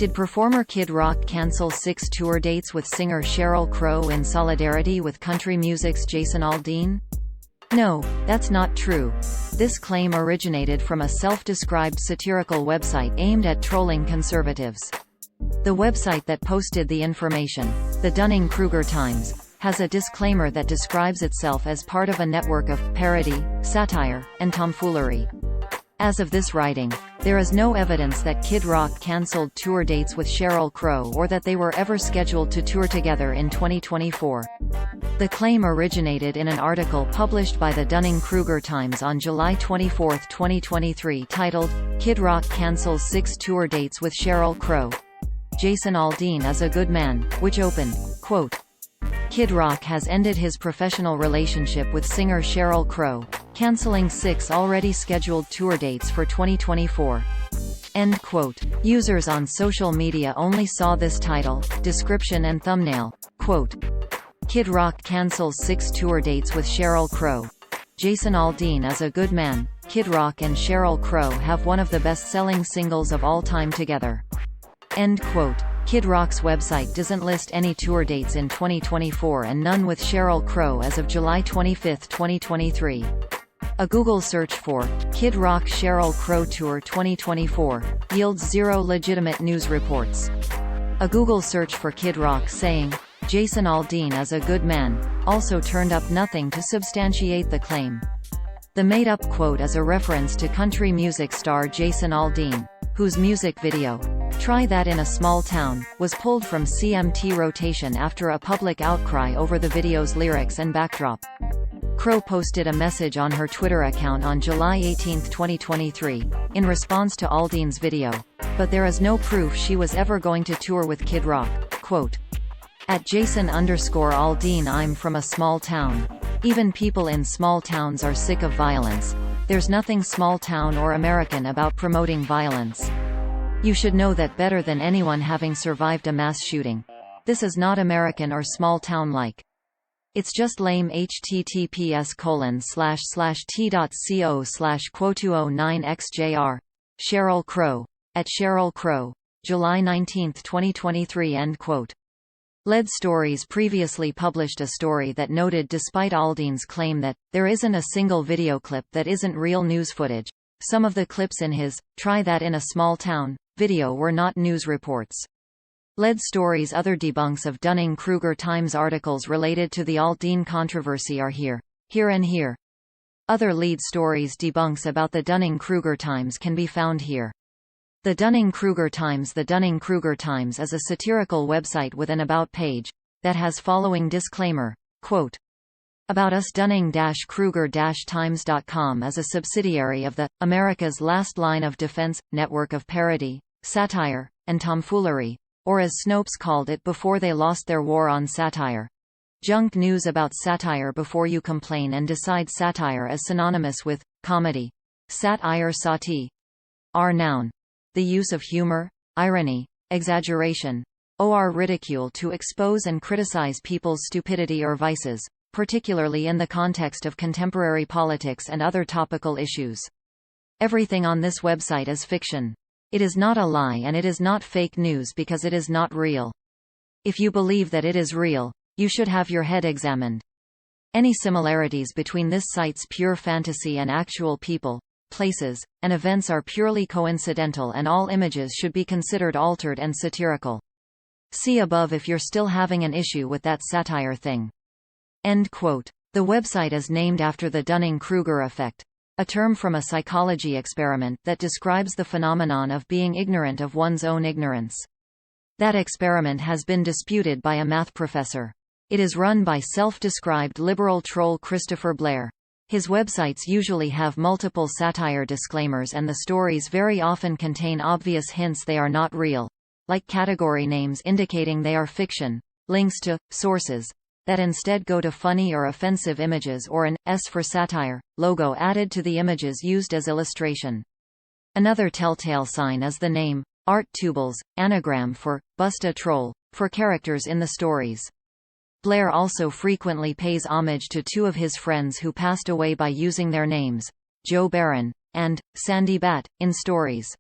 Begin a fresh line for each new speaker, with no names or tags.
Did performer Kid Rock cancel 6 tour dates with singer Sheryl Crow in solidarity with country music's Jason Aldean? No, that's not true. This claim originated from a self-described satirical website aimed at trolling conservatives. The website that posted the information, the Dunning-Kruger Times, has a disclaimer that describes itself as part of a network of parody, satire, and tomfoolery. As of this writing, there is no evidence that Kid Rock cancelled tour dates with Sheryl Crow or that they were ever scheduled to tour together in 2024. The claim originated in an article published by the Dunning-Kruger Times on July 24, 2023 titled, "Kid Rock Cancels 6 Tour Dates with Sheryl Crow. Jason Aldean is a Good Man," which opened, quote, "Kid Rock has ended his professional relationship with singer Sheryl Crow, canceling 6 already scheduled tour dates for 2024. End quote. Users on social media only saw this title, description and thumbnail. Quote, "Kid Rock cancels 6 tour dates with Sheryl Crow. Jason Aldean is a Good Man." Kid Rock and Sheryl Crow have one of the best-selling singles of all time together. End quote. Kid Rock's website doesn't list any tour dates in 2024 and none with Sheryl Crow as of July 25, 2023. A Google search for Kid Rock Sheryl Crow Tour 2024 yields 0 legitimate news reports. A Google search for Kid Rock saying, "Jason Aldean is a Good Man," also turned up nothing to substantiate the claim. The made-up quote is a reference to country music star Jason Aldean, whose music video, "Try That in a Small Town," was pulled from CMT rotation after a public outcry over the video's lyrics and backdrop. Crow posted a message on her Twitter account on July 18, 2023, in response to Aldean's video, but there is no proof she was ever going to tour with Kid Rock. Quote, "At Jason_Aldean, I'm from a small town. Even people in small towns are sick of violence. There's nothing small town or American about promoting violence. You should know that better than anyone, having survived a mass shooting. This is not American or small town like. It's just lame. https://t.co/quo209xjr. Sheryl Crow. At Sheryl Crow. July 19, 2023. End quote. Lead Stories previously published a story that noted, despite Aldean's claim that there isn't a single video clip that isn't real news footage, some of the clips in his "Try That in a Small Town" video were not news reports. Lead Stories' other debunks of Dunning-Kruger Times articles related to the Aldean controversy are here, and here. Other Lead Stories debunks about the Dunning-Kruger Times can be found here. The Dunning-Kruger Times. The Dunning-Kruger Times is a satirical website with an About page that has following disclaimer, quote, "About Us. Dunning-Kruger-Times.com is a subsidiary of the America's Last Line of Defense network of parody, satire, and tomfoolery, or as Snopes called it before they lost their war on satire. Junk news about satire before you complain and decide satire is synonymous with comedy. Satire sati. R noun. The use of humor, irony, exaggeration, or ridicule to expose and criticize people's stupidity or vices, particularly in the context of contemporary politics and other topical issues. Everything on this website is fiction. It is not a lie, and it is not fake news because it is not real. If you believe that it is real, you should have your head examined. Any similarities between this site's pure fantasy and actual people, places, and events are purely coincidental, and all images should be considered altered and satirical. See above if you're still having an issue with that satire thing." End quote. The website is named after the Dunning-Kruger effect, a term from a psychology experiment that describes the phenomenon of being ignorant of one's own ignorance. That experiment has been disputed by a math professor. It is run by self-described liberal troll Christopher Blair. His websites usually have multiple satire disclaimers, and the stories very often contain obvious hints they are not real, like category names indicating they are fiction, links to sources that instead go to funny or offensive images, or an S for satire logo added to the images used as illustration. Another telltale sign is the name, Art Tubles, anagram for bust a troll, for characters in the stories. Blair also frequently pays homage to 2 of his friends who passed away by using their names, Joe Barron and Sandy Bat, in stories.